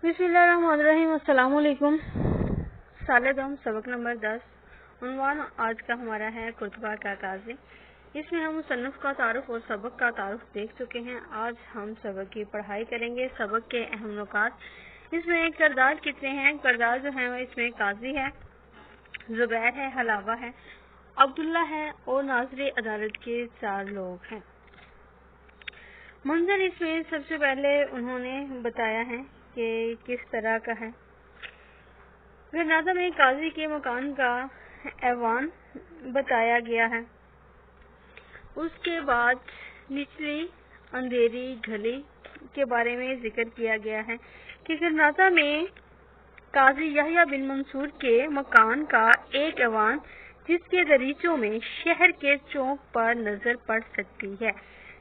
बिस्मिल्लाहिर्रहमानिर्रहीम। अस्सलाम वालेकुम। सालेदम सबक नंबर 10। उन्वान आज का हमारा है कुतबा का काजी। इसमें हम मुसन्नफ का तारुफ और सबक का तारुफ देख चुके हैं। आज हम सबक की पढ़ाई करेंगे। सबक के अहम नुकात, इसमें किरदार कितने हैं। किरदार जो है इसमें काजी है, जुबैर है, हलावा है, अब्दुल्ला है और नाज़िर अदालत के 4 लोग हैं। मंजर इसमें सबसे पहले उन्होंने बताया है कि किस तरह का है। गरनादा में काजी के मकान का ऐवान बताया गया है। उसके बाद निचली अंधेरी गली के बारे में जिक्र किया गया है कि गरनादा में काजी यहया बिन मंसूर के मकान का एक ऐवान जिसके दरीचों में शहर के चौक पर नजर पड़ सकती है।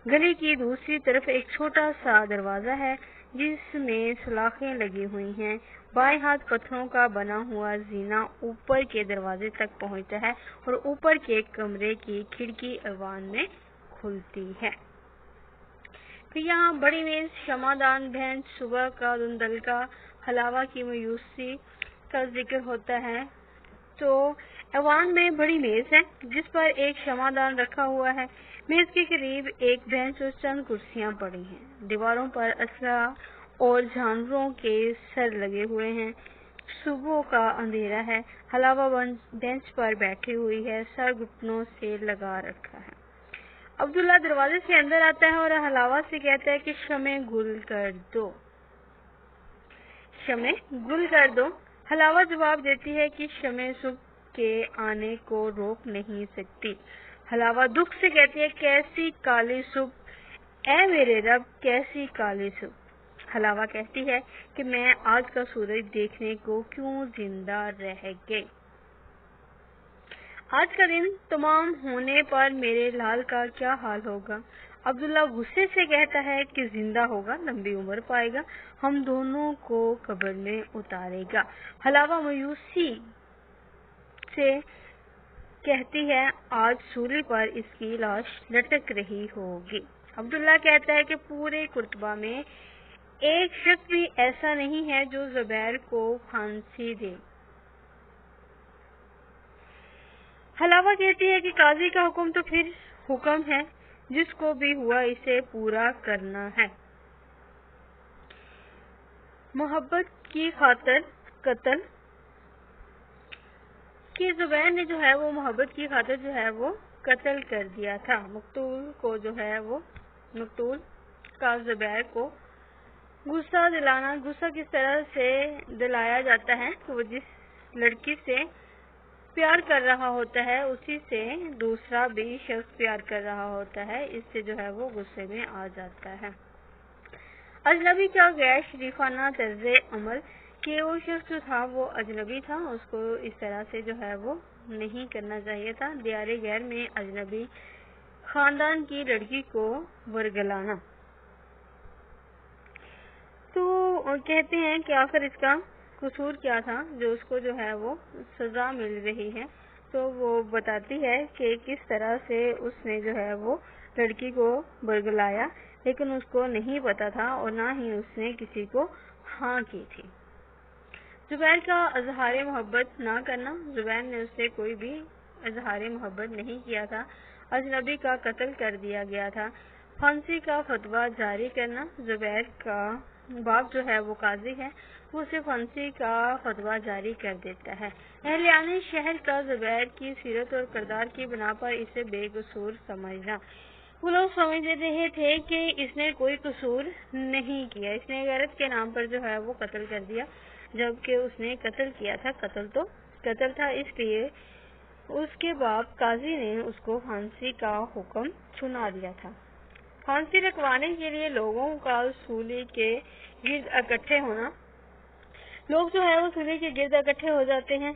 गली की दूसरी तरफ एक छोटा सा दरवाजा है जिसमें सलाखें लगी हुई हैं। बाएं हाथ पत्थरों का बना हुआ जीना ऊपर के दरवाजे तक पहुंचता है और ऊपर के कमरे की खिड़की ऐवान में खुलती है। फिर यहाँ बड़ी मेज, शमादान, भैंस, सुबह का धुंधलका, हलावा की मायूसी का जिक्र होता है। तो ऐवान में बड़ी मेज है जिस पर एक शमादान रखा हुआ है। मेज के करीब एक बेंच और चंद कुर्सियां पड़ी हैं। दीवारों पर असरा और जानवरों के सर लगे हुए हैं। सुबह का अंधेरा है। हलावा बेंच पर बैठी हुई है, सर घुटनों से लगा रखा है। अब्दुल्ला दरवाजे से अंदर आता है और हलावा से कहता है कि शमे गुल कर दो, शमे गुल कर दो। हलावा जवाब देती है कि शमे सुबह के आने को रोक नहीं सकती। हलावा दुख से कहती है, कैसी काली सुबह, ऐ मेरे रब, कैसी काली सुबह। हलावा कहती है कि मैं आज का सूरज देखने को क्यों जिंदा रह गई। आज का दिन तमाम होने पर मेरे लाल का क्या हाल होगा। अब्दुल्ला गुस्से से कहता है कि जिंदा होगा, लंबी उम्र पाएगा, हम दोनों को कब्र में उतारेगा। हलावा मायूसी से कहती है, आज सूली पर इसकी लाश लटक रही होगी। अब्दुल्ला कहता है कि पूरे कुतबा में एक शख्स भी ऐसा नहीं है जो जुबैर को फांसी दे। हलावा कहती है कि काजी का हुक्म तो फिर हुक्म है, जिसको भी हुआ इसे पूरा करना है। मोहब्बत की खातिर कत्ल कि जुबैर ने जो है वो मोहब्बत की खातिर जो है वो कत्ल कर दिया था। मकतूल को जो है वो मकतूल का जुबैर को गुस्सा दिलाना, गुस्सा किस तरह से दिलाया जाता है कि वो जिस लड़की से प्यार कर रहा होता है उसी से दूसरा भी शख्स प्यार कर रहा होता है, इससे जो है वो गुस्से में आ जाता है। अजनबी का गैर शरीफाना तर्ज़े अमल कि वो शख्स जो था वो अजनबी था, उसको इस तरह से जो है वो नहीं करना चाहिए था। दियारे गैर में अजनबी खानदान की लड़की को वरगलाना। तो कहते हैं कि आखिर इसका कसूर क्या था जो उसको जो है वो सजा मिल रही है। तो वो बताती है कि किस तरह से उसने जो है वो लड़की को बरगलाया, लेकिन उसको नहीं पता था और ना ही उसने किसी को हाँ की थी। जुबैर का इजहार मोहब्बत ना करना, जुबैर ने उससे कोई भी इजहार मोहब्बत नहीं किया था। अजनबी का कत्ल कर दिया गया था। फांसी का फतवा जारी करना, जुबैर का बाप जो है वो काजी है, वो उसे फांसी का फतवा जारी कर देता है। अहलियाने शहर का जुबैर की सीरत और किरदार की बिना पर इसे बेकसूर समझना। वो लोग समझ रहे थे कि इसने कोई कसूर नहीं किया, इसने गैरत के नाम पर जो है वो कत्ल कर दिया, जबकि उसने कत्ल किया था। कत्ल तो कत्ल था, इसलिए उसके बाप काजी ने उसको फांसी का हुक्म सुना दिया था। फांसी रखवाने के लिए लोगों का सूली के गिर्द इकट्ठे होना, लोग जो है वो सूली के गिर्द इकट्ठे हो जाते हैं।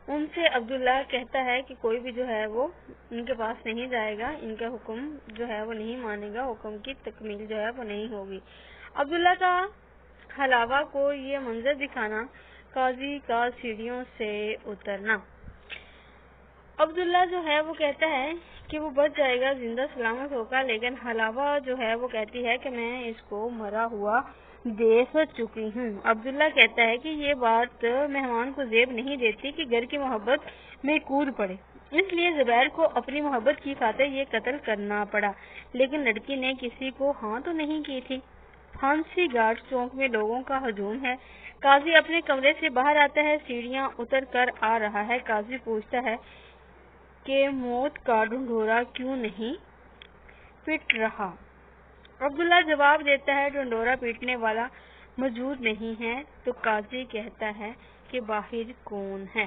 उनसे अब्दुल्ला कहता है कि कोई भी जो है वो इनके पास नहीं जाएगा, इनका हुक्म जो है वो नहीं मानेगा, हुक्म की तकमील जो है वो नहीं होगी। अब्दुल्ला का हलावा को ये मंजर दिखाना, काजी का सीढ़ियों से उतरना। अब्दुल्ला जो है वो कहता है کہ وہ بچ جائے گا، زندہ سلامت ہوگا، لیکن حلاوہ جو ہے وہ کہتی ہے کہ میں اس کو مرا ہوا دیکھ چکی ہوں۔ عبداللہ کہتا ہے کہ یہ بات مہمان کو زیب نہیں دیتی کہ گھر کی محبت میں کود پڑے، اس لیے زبیر کو اپنی محبت کی خاطر یہ قتل کرنا پڑا، لیکن لڑکی نے کسی کو ہاں تو نہیں کی تھی۔ پھانسی گھاٹ چوک میں لوگوں کا ہجوم ہے۔ قاضی اپنے کمرے سے باہر آتا ہے، سیڑھیاں اتر کر آ رہا ہے۔ قاضی پوچھتا ہے کہ موت کا ڈھنڈورا کیوں نہیں پٹ رہا؟ عبداللہ جواب دیتا ہے ڈھنڈورا پیٹنے والا موجود نہیں ہے، تو قاضی کہتا ہے کہ باہر کون ہے؟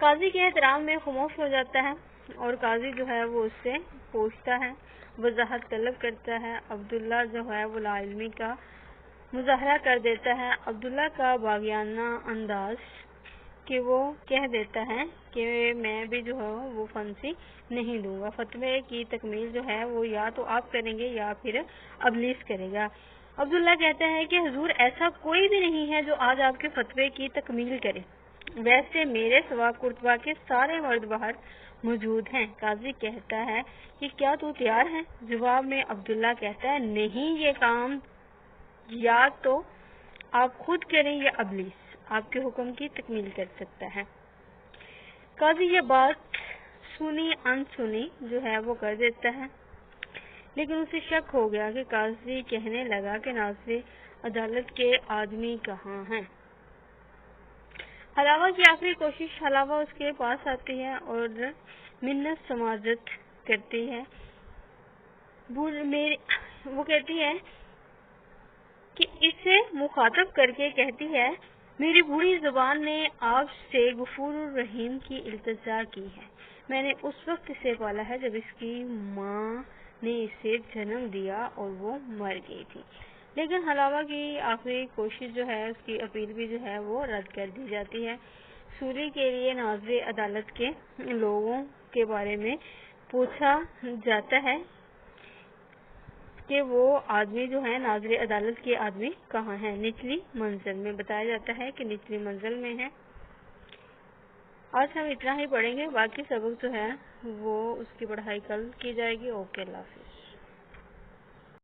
قاضی کے احترام میں خاموش ہو جاتا ہے اور قاضی جو ہے وہ اس سے پوچھتا ہے، وضاحت طلب کرتا ہے۔ عبداللہ جو ہے وہ لا علمی کا مظاہرہ کر دیتا ہے۔ عبداللہ کا باغیانہ انداز کہ وہ کہہ دیتا ہے کہ میں بھی جو ہے وہ پھانسی نہیں دوں گا، فتوے کی تکمیل جو ہے وہ یا تو آپ کریں گے یا پھر ابلیس کرے گا۔ عبداللہ کہتا ہے کہ حضور ایسا کوئی بھی نہیں ہے جو آج آپ کے فتوے کی تکمیل کرے، ویسے میرے سوا کرتبہ کے سارے مرد باہر موجود ہیں۔ قاضی کہتا ہے کہ کیا تو تیار ہے؟ جواب میں عبداللہ کہتا ہے نہیں، یہ کام یا تو آپ خود کریں یا ابلیس آپ کے حکم کی تکمیل کر سکتا ہے۔ قاضی یہ بات سنی انسنی جو ہے وہ کر دیتا ہے، لیکن اسے شک ہو گیا کہ قاضی کہنے لگا کہ ناظر عدالت کے آدمی کہاں ہیں۔ حلاوہ کی آخری کوشش، حلاوہ اس کے پاس آتی ہے اور منت سماجت کرتی ہے۔ وہ کہتی ہے کہ اسے مخاطب کر کے کہتی ہے میری بوڑھی زبان نے آپ سے غفور الرحیم کی التجا کی ہے، میں نے اس وقت اسے پالا ہے جب اس کی ماں نے اسے جنم دیا اور وہ مر گئی تھی، لیکن حلاوہ کی آخری کوشش جو ہے اس کی اپیل بھی جو ہے وہ رد کر دی جاتی ہے۔ سوری کے لیے ناظر عدالت کے لوگوں کے بارے میں پوچھا جاتا ہے کہ وہ آدمی جو ہے ناظر عدالت کے آدمی کہاں ہیں؟ نچلی منزل میں، بتایا جاتا ہے کہ نچلی منزل میں ہے۔ آج ہم اتنا ہی پڑھیں گے، باقی سبق جو ہے وہ اس کی پڑھائی کل کی جائے گی۔ اوکے، اللہ حافظ۔